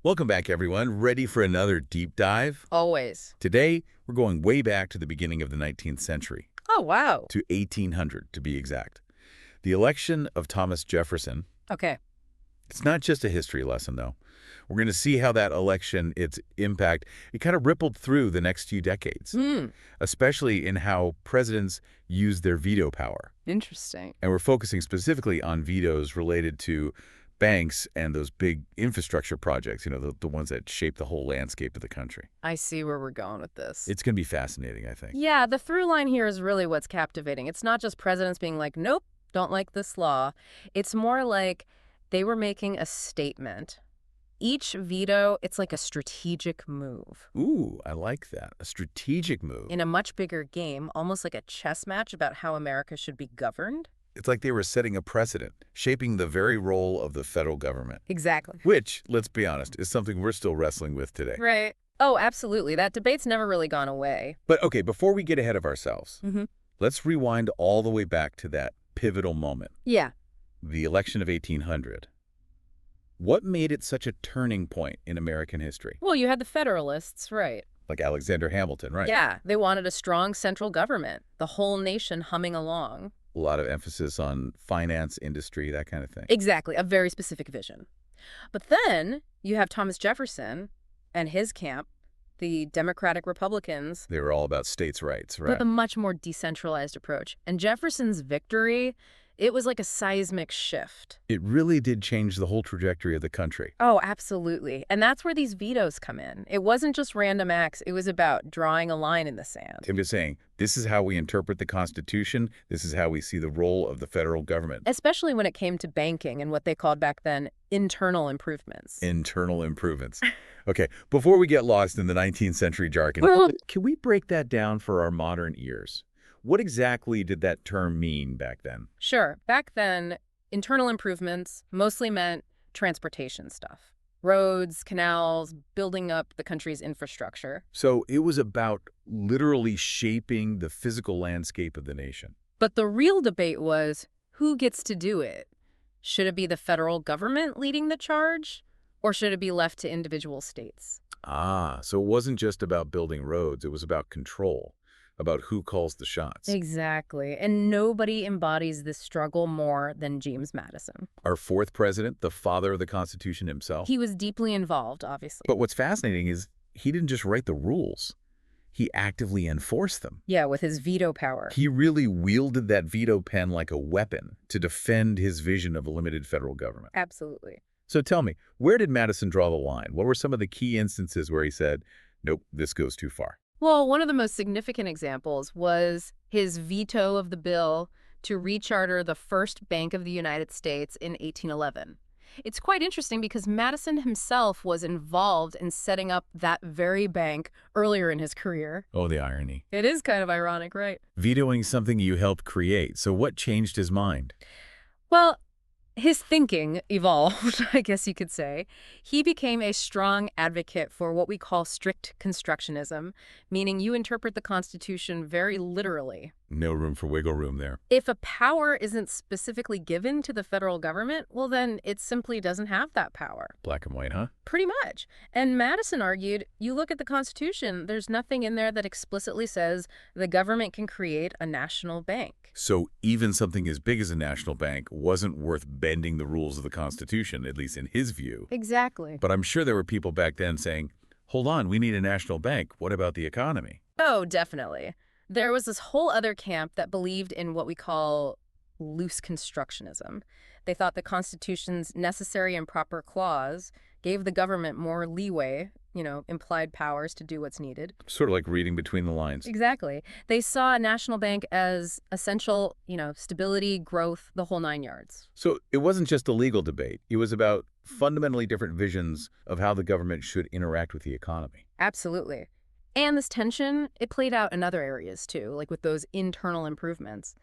Welcome back, everyone. Ready for another deep dive? Always. Today, we're going way back to the beginning of the 19th century, Oh, wow. to 1800 to be exact. The election of Thomas Jefferson, Okay. it's not just a history lesson, though. We're going to see how that election, its impact, it kind of rippled through the next few decades, Hmm. especially in how presidents use their veto power. Interesting. And we're focusing specifically on vetoes related to banks and those big infrastructure projects, the ones that shape the whole landscape of the country. I see where we're going with this. It's going to be fascinating, I think. Yeah, the through line here is really what's captivating. It's not just presidents being like, nope, don't like this law. It's more like they were making a statement. Each veto, it's like a strategic move. Ooh, I like that. A strategic move. In a much bigger game, almost like a chess match about how America should be governed. It's like they were setting a precedent, shaping the very role of the federal government, Exactly. which, let's be honest, is something we're still wrestling with today. Right. Oh, absolutely. That debate's never really gone away. But okay, before we get ahead of ourselves, Mm-hmm. let's rewind all the way back to that pivotal moment, Yeah. the election of 1800. What made it such a turning point in American history? Well, you had the Federalists, right? Like Alexander Hamilton, right? Yeah, they wanted a strong central government, the whole nation humming along. A lot of emphasis on finance, industry, that kind of thing. Exactly, a very specific vision. But then you have Thomas Jefferson and his camp, the Democratic Republicans, They were all about states' rights, right? with a much more decentralized approach. And Jefferson's victory, it was like a seismic shift. It really did change the whole trajectory of the country. Oh, absolutely. And that's where these vetoes come in. It wasn't just random acts. It was about drawing a line in the sand. Tim is saying, this is how we interpret the Constitution. This is how we see the role of the federal government. Especially when it came to banking and what they called back then internal improvements. Internal improvements. Okay, before we get lost in the 19th century jargon, can we break that down for our modern ears? What exactly did that term mean back then? Sure. Back then, internal improvements mostly meant transportation stuff. Roads, canals, building up the country's infrastructure. So it was about literally shaping the physical landscape of the nation. But the real debate was, who gets to do it? Should it be the federal government leading the charge? Or should it be left to individual states? Ah, so it wasn't just about building roads. It was about control, about who calls the shots. Exactly. And nobody embodies this struggle more than James Madison. Our fourth president, the father of the Constitution himself. He was deeply involved, obviously. But what's fascinating is he didn't just write the rules. He actively enforced them. Yeah, with his veto power. He really wielded that veto pen like a weapon to defend his vision of a limited federal government. Absolutely. So tell me, where did Madison draw the line? What were some of the key instances where he said, nope, this goes too far? Well, one of the most significant examples was his veto of the bill to recharter the first Bank of the United States in 1811. It's quite interesting because Madison himself was involved in setting up that very bank earlier in his career. Oh, the irony. It is kind of ironic, right? Vetoing something you helped create. So what changed his mind? Well, his thinking evolved, I guess you could say. He became a strong advocate for what we call strict constructionism, meaning you interpret the Constitution very literally. No room for wiggle room there. If a power isn't specifically given to the federal government, well, then it simply doesn't have that power. Black and white, huh? Pretty much. And Madison argued, you look at the Constitution, there's nothing in there that explicitly says the government can create a national bank. So even something as big as a national bank wasn't worth bending the rules of the Constitution, at least in his view. Exactly. But I'm sure there were people back then saying, hold on, we need a national bank. What about the economy? Oh, definitely. There was this whole other camp that believed in what we call loose constructionism. They thought the Constitution's necessary and proper clause gave the government more leeway, implied powers to do what's needed. Sort of like reading between the lines. Exactly. They saw a national bank as essential, stability, growth, the whole nine yards. So it wasn't just a legal debate. It was about fundamentally different visions of how the government should interact with the economy. Absolutely. And this tension, it played out in other areas too, like with those internal improvements.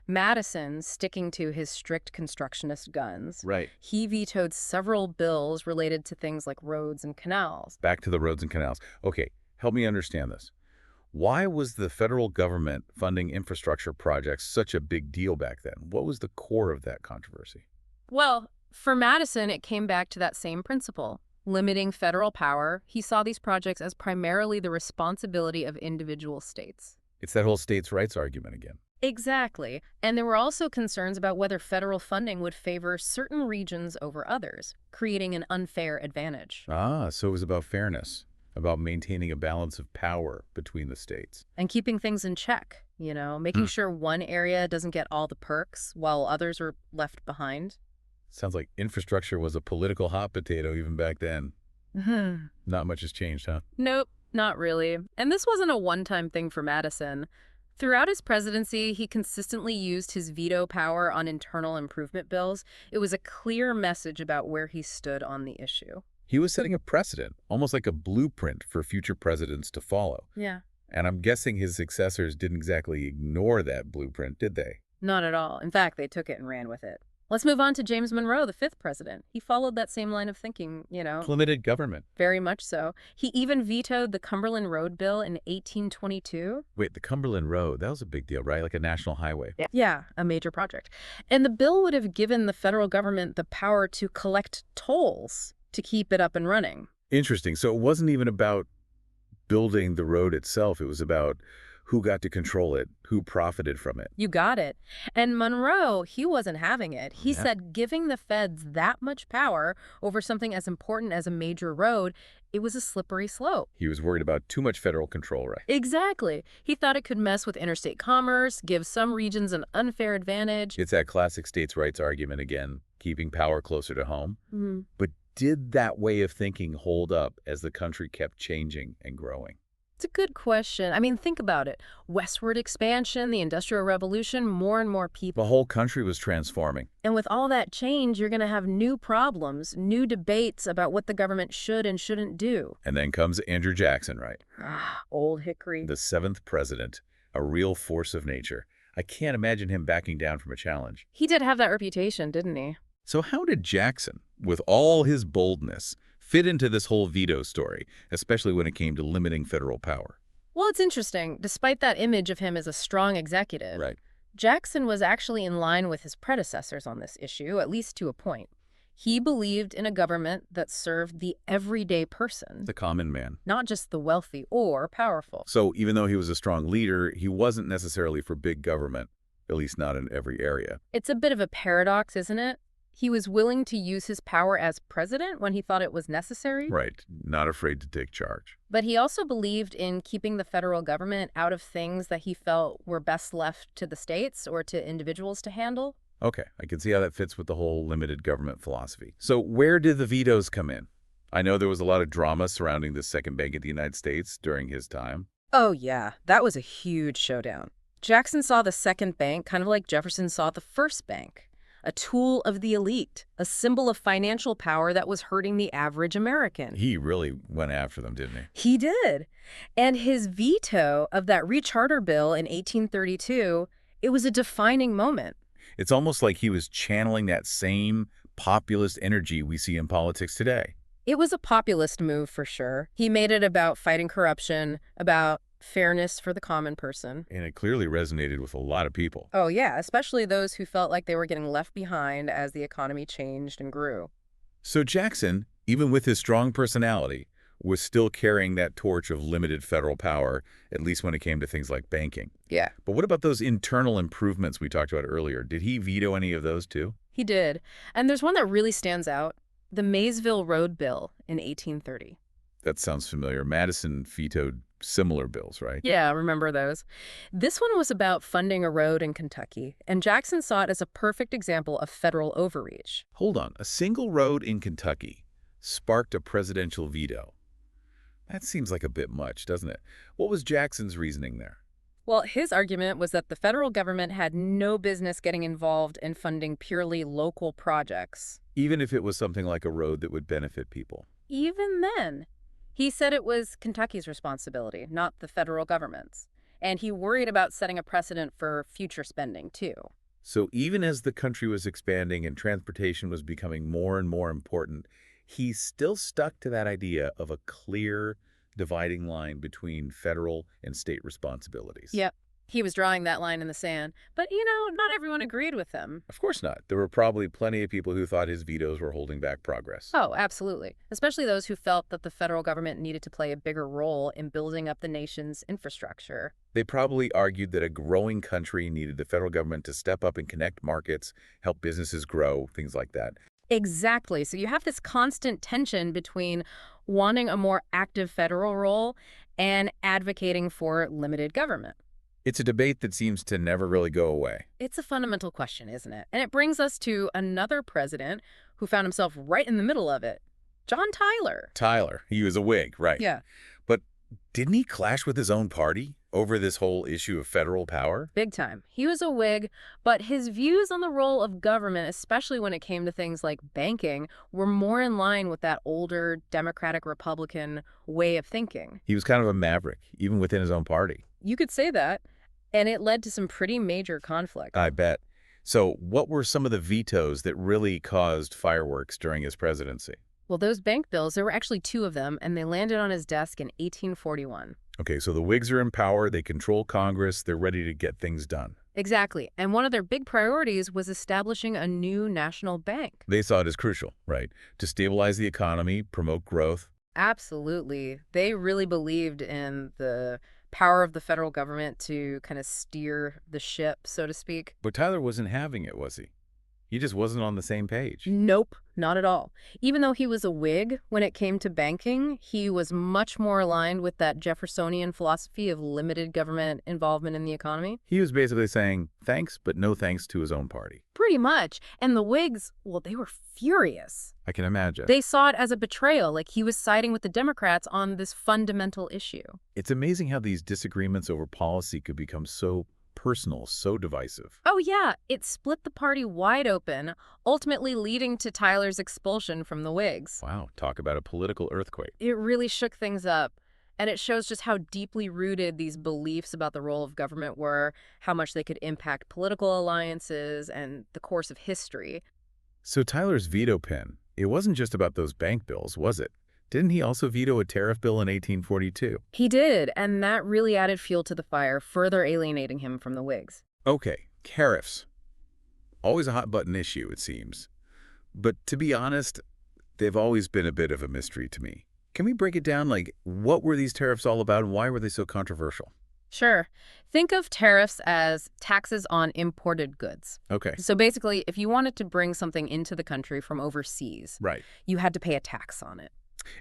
Madison, sticking to his strict constructionist guns, Right. he vetoed several bills related to things like roads and canals. Back to the roads and canals. Okay, help me understand this. Why was the federal government funding infrastructure projects such a big deal back then? What was the core of that controversy? Well, for Madison, it came back to that same principle. Limiting federal power, he saw these projects as primarily the responsibility of individual states. It's that whole states' rights argument again. Exactly. And there were also concerns about whether federal funding would favor certain regions over others, creating an unfair advantage. Ah, so it was about fairness, about maintaining a balance of power between the states. And keeping things in check, making Hmm. sure one area doesn't get all the perks while others are left behind. Sounds like infrastructure was a political hot potato even back then. Not much has changed, huh? Nope, not really. And this wasn't a one-time thing for Madison. Throughout his presidency, he consistently used his veto power on internal improvement bills. It was a clear message about where he stood on the issue. He was setting a precedent, almost like a blueprint for future presidents to follow. Yeah. And I'm guessing his successors didn't exactly ignore that blueprint, did they? Not at all. In fact, they took it and ran with it. Let's move on to James Monroe, the fifth president. He followed that same line of thinking. Limited government. Very much so. He even vetoed the Cumberland Road Bill in 1822. Wait, the Cumberland Road, that was a big deal, right? Like a national highway. Yeah, a major project. And the bill would have given the federal government the power to collect tolls to keep it up and running. Interesting. So it wasn't even about building the road itself. It was about who got to control it, who profited from it. You got it. And Monroe, he wasn't having it. He Yeah. said giving the feds that much power over something as important as a major road, it was a slippery slope. He was worried about too much federal control, right? Exactly. He thought it could mess with interstate commerce, give some regions an unfair advantage. It's that classic states' rights argument again, keeping power closer to home. Mhm. But did that way of thinking hold up as the country kept changing and growing? It's a good question. I mean, think about it. Westward expansion, the Industrial Revolution, more and more people. The whole country was transforming. And with all that change, you're going to have new problems, new debates about what the government should and shouldn't do. And then comes Andrew Jackson, right? Old hickory. The seventh president, a real force of nature. I can't imagine him backing down from a challenge. He did have that reputation, didn't he? So how did Jackson, with all his boldness, fit into this whole veto story, especially when it came to limiting federal power? Well, it's interesting. Despite that image of him as a strong executive, Right. Jackson was actually in line with his predecessors on this issue, at least to a point. He believed in a government that served the everyday person, The common man. not just the wealthy or powerful. So even though he was a strong leader, he wasn't necessarily for big government, at least not in every area. It's a bit of a paradox, isn't it? He was willing to use his power as president when he thought it was necessary, Right. Not afraid to take charge. but he also believed in keeping the federal government out of things that he felt were best left to the states or to individuals to handle. Okay, I can see how that fits with the whole limited government philosophy. So where did the vetoes come in? I know there was a lot of drama surrounding the second bank of the United States during his time. Oh, yeah. That was a huge showdown. Jackson saw the second bank kind of like Jefferson saw the first bank. A tool of the elite, a symbol of financial power that was hurting the average American. He really went after them, didn't he? He did. And his veto of that recharter bill in 1832, it was a defining moment. It's almost like he was channeling that same populist energy we see in politics today. It was a populist move for sure. He made it about fighting corruption, about fairness for the common person. And it clearly resonated with a lot of people. Oh, yeah, especially those who felt like they were getting left behind as the economy changed and grew. So Jackson, even with his strong personality, was still carrying that torch of limited federal power, at least when it came to things like banking. Yeah, But what about those internal improvements we talked about earlier? Did he veto any of those too? he did. And there's one that really stands out, the Maysville Road Bill in 1830. That sounds familiar. Madison vetoed similar bills, right? Yeah, remember those. This one was about funding a road in Kentucky, and Jackson saw it as a perfect example of federal overreach. Hold on. A single road in Kentucky sparked a presidential veto. That seems like a bit much, doesn't it? What was Jackson's reasoning there? Well, his argument was that the federal government had no business getting involved in funding purely local projects. Even if it was something like a road that would benefit people. Even then, he said it was Kentucky's responsibility, not the federal government's. And he worried about setting a precedent for future spending, too. So even as the country was expanding and transportation was becoming more and more important, he still stuck to that idea of a clear dividing line between federal and state responsibilities. Yep. He was drawing that line in the sand. But, not everyone agreed with him. Of course not. There were probably plenty of people who thought his vetoes were holding back progress. Oh, absolutely. Especially those who felt that the federal government needed to play a bigger role in building up the nation's infrastructure. They probably argued that a growing country needed the federal government to step up and connect markets, help businesses grow, things like that. Exactly. So you have this constant tension between wanting a more active federal role and advocating for limited government. It's a debate that seems to never really go away. It's a fundamental question, isn't it? And it brings us to another president who found himself right in the middle of it, John Tyler. Tyler, he was a Whig, right? Yeah. But didn't he clash with his own party over this whole issue of federal power? Big time. He was a Whig, but his views on the role of government, especially when it came to things like banking, were more in line with that older Democratic Republican way of thinking. He was kind of a maverick, even within his own party. You could say that, and it led to some pretty major conflict. I bet. So what were some of the vetoes that really caused fireworks during his presidency? Well, those bank bills, there were actually two of them, and they landed on his desk in 1841. Okay, so the Whigs are in power, they control Congress, they're ready to get things done. Exactly. And one of their big priorities was establishing a new national bank. They saw it as crucial, right? To stabilize the economy, promote growth. Absolutely. They really believed in the power of the federal government to kind of steer the ship, so to speak. But Tyler wasn't having it, was he? He just wasn't on the same page. Nope, not at all. Even though he was a Whig, when it came to banking, he was much more aligned with that Jeffersonian philosophy of limited government involvement in the economy. He was basically saying thanks, but no thanks to his own party. Pretty much. And the Whigs, well, they were furious. I can imagine. They saw it as a betrayal, like he was siding with the Democrats on this fundamental issue. It's amazing how these disagreements over policy could become so personal, so divisive. Oh, yeah, it split the party wide open, ultimately leading to Tyler's expulsion from the Whigs. Wow, talk about a political earthquake. It really shook things up, and it shows just how deeply rooted these beliefs about the role of government were, how much they could impact political alliances and the course of history. So Tyler's veto pen, it wasn't just about those bank bills, was it? Didn't he also veto a tariff bill in 1842? He did, and that really added fuel to the fire, further alienating him from the Whigs. Okay, tariffs. Always a hot-button issue, it seems. But to be honest, they've always been a bit of a mystery to me. Can we break it down? Like, what were these tariffs all about, and why were they so controversial? Sure. Think of tariffs as taxes on imported goods. Okay. So basically, if you wanted to bring something into the country from overseas, Right. you had to pay a tax on it.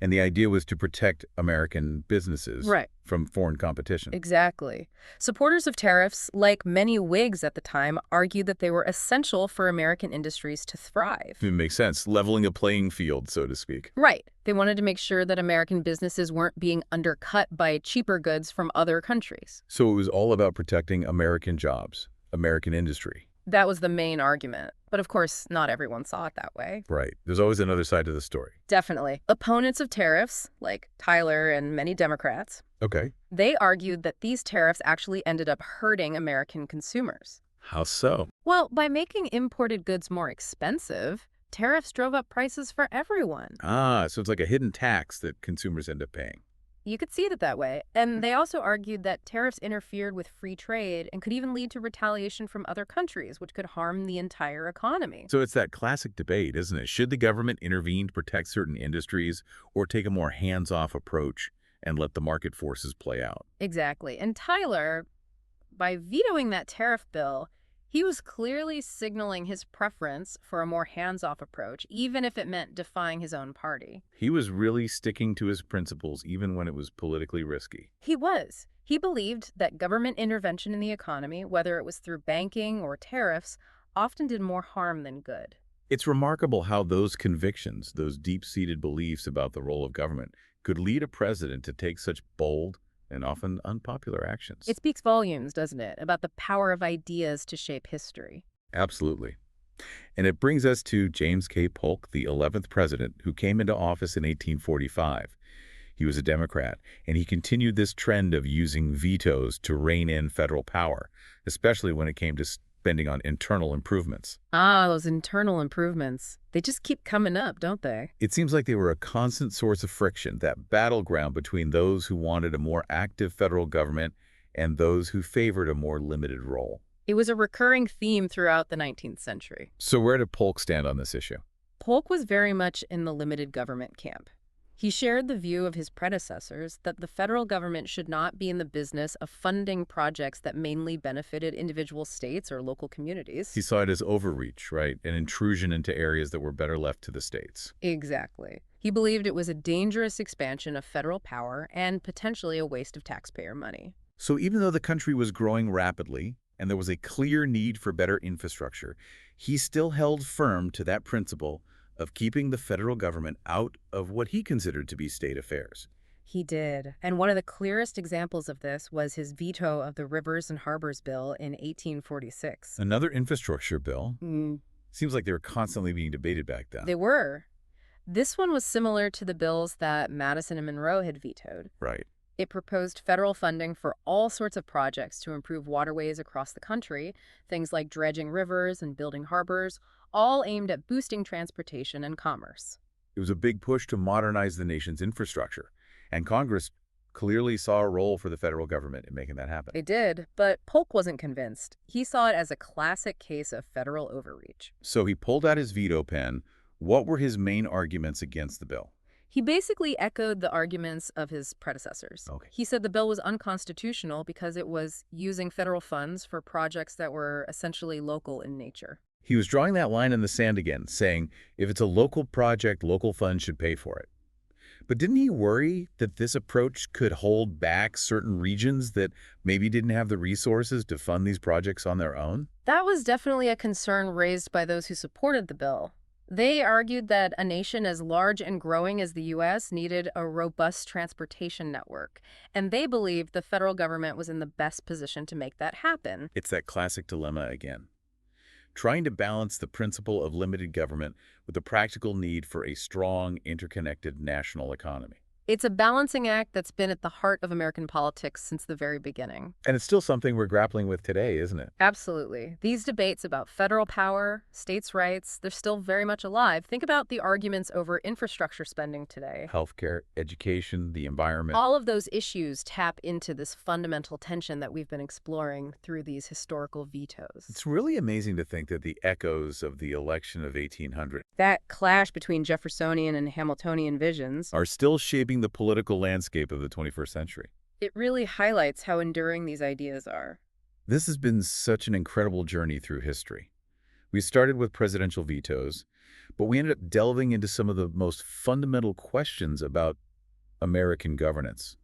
And the idea was to protect American businesses Right. from foreign competition. Exactly. Supporters of tariffs, like many Whigs at the time, argued that they were essential for American industries to thrive. It makes sense. Leveling a playing field, so to speak. Right. They wanted to make sure that American businesses weren't being undercut by cheaper goods from other countries. So it was all about protecting American jobs, American industry. That was the main argument. But of course, not everyone saw it that way. Right. There's always another side to the story. Definitely. Opponents of tariffs, like Tyler and many Democrats, Okay. they argued that these tariffs actually ended up hurting American consumers. How so? Well, by making imported goods more expensive, tariffs drove up prices for everyone. Ah, so it's like a hidden tax that consumers end up paying. You could see it that way. And they also argued that tariffs interfered with free trade and could even lead to retaliation from other countries, which could harm the entire economy. So it's that classic debate, isn't it? Should the government intervene to protect certain industries or take a more hands-off approach and let the market forces play out? Exactly. And Tyler, by vetoing that tariff bill, he was clearly signaling his preference for a more hands-off approach, even if it meant defying his own party. He was really sticking to his principles even when it was politically risky. He was. He believed that government intervention in the economy, whether it was through banking or tariffs, often did more harm than good. It's remarkable how those convictions, those deep-seated beliefs about the role of government, could lead a president to take such bold and often unpopular actions. It speaks volumes, doesn't it, about the power of ideas to shape history. Absolutely. And it brings us to James K. Polk, the 11th president, who came into office in 1845. He was a Democrat, and he continued this trend of using vetoes to rein in federal power, especially when it came to spending on internal improvements. Ah, those internal improvements. They just keep coming up, don't they? It seems like they were a constant source of friction, that battleground between those who wanted a more active federal government and those who favored a more limited role. It was a recurring theme throughout the 19th century. So where did Polk stand on this issue? Polk was very much in the limited government camp. He shared the view of his predecessors that the federal government should not be in the business of funding projects that mainly benefited individual states or local communities. He saw it as overreach, right? An intrusion into areas that were better left to the states. Exactly. He believed it was a dangerous expansion of federal power and potentially a waste of taxpayer money. So even though the country was growing rapidly and there was a clear need for better infrastructure, he still held firm to that principle of keeping the federal government out of what he considered to be state affairs. He did. And one of the clearest examples of this was his veto of the Rivers and Harbors Bill in 1846. Another infrastructure bill. Mm, Seems like they were constantly being debated back then. they were. This one was similar to the bills that Madison and Monroe had vetoed. Right. It proposed federal funding for all sorts of projects to improve waterways across the country, things like dredging rivers and building harbors, all aimed at boosting transportation and commerce. It was a big push to modernize the nation's infrastructure, and Congress clearly saw a role for the federal government in making that happen. They did, but Polk wasn't convinced. He saw it as a classic case of federal overreach. So he pulled out his veto pen. What were his main arguments against the bill? He basically echoed the arguments of his predecessors. Okay. He said the bill was unconstitutional because it was using federal funds for projects that were essentially local in nature. He was drawing that line in the sand again, saying, if it's a local project, local funds should pay for it. But didn't he worry that this approach could hold back certain regions that maybe didn't have the resources to fund these projects on their own? That was definitely a concern raised by those who supported the bill. They argued that a nation as large and growing as the U.S. needed a robust transportation network, and they believed the federal government was in the best position to make that happen. It's that classic dilemma again. Trying to balance the principle of limited government with the practical need for a strong, interconnected national economy. It's a balancing act that's been at the heart of American politics since the very beginning. And it's still something we're grappling with today, isn't it? Absolutely. These debates about federal power, states' rights, they're still very much alive. Think about the arguments over infrastructure spending today. Healthcare, education, the environment. All of those issues tap into this fundamental tension that we've been exploring through these historical vetoes. It's really amazing to think that the echoes of the election of 1800 That clash between Jeffersonian and Hamiltonian visions, are still shaping the political landscape of the 21st century. it really highlights how enduring these ideas are. This has been such an incredible journey through history. We started with presidential vetoes, but we ended up delving into some of the most fundamental questions about American governance,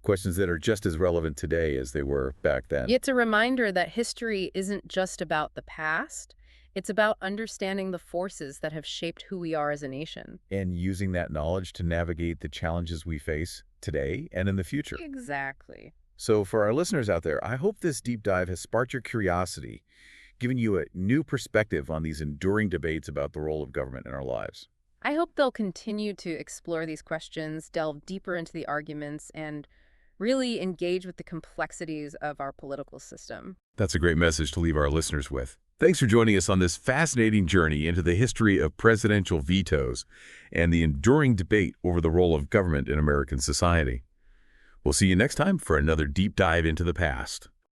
questions that are just as relevant today as they were back then. It's a reminder that history isn't just about the past. It's about understanding the forces that have shaped who we are as a nation. And using that knowledge to navigate the challenges we face today and in the future. Exactly. So for our listeners out there, I hope this deep dive has sparked your curiosity, giving you a new perspective on these enduring debates about the role of government in our lives. I hope they'll continue to explore these questions, delve deeper into the arguments, and really engage with the complexities of our political system. That's a great message to leave our listeners with. Thanks for joining us on this fascinating journey into the history of presidential vetoes and the enduring debate over the role of government in American society. We'll see you next time for another deep dive into the past.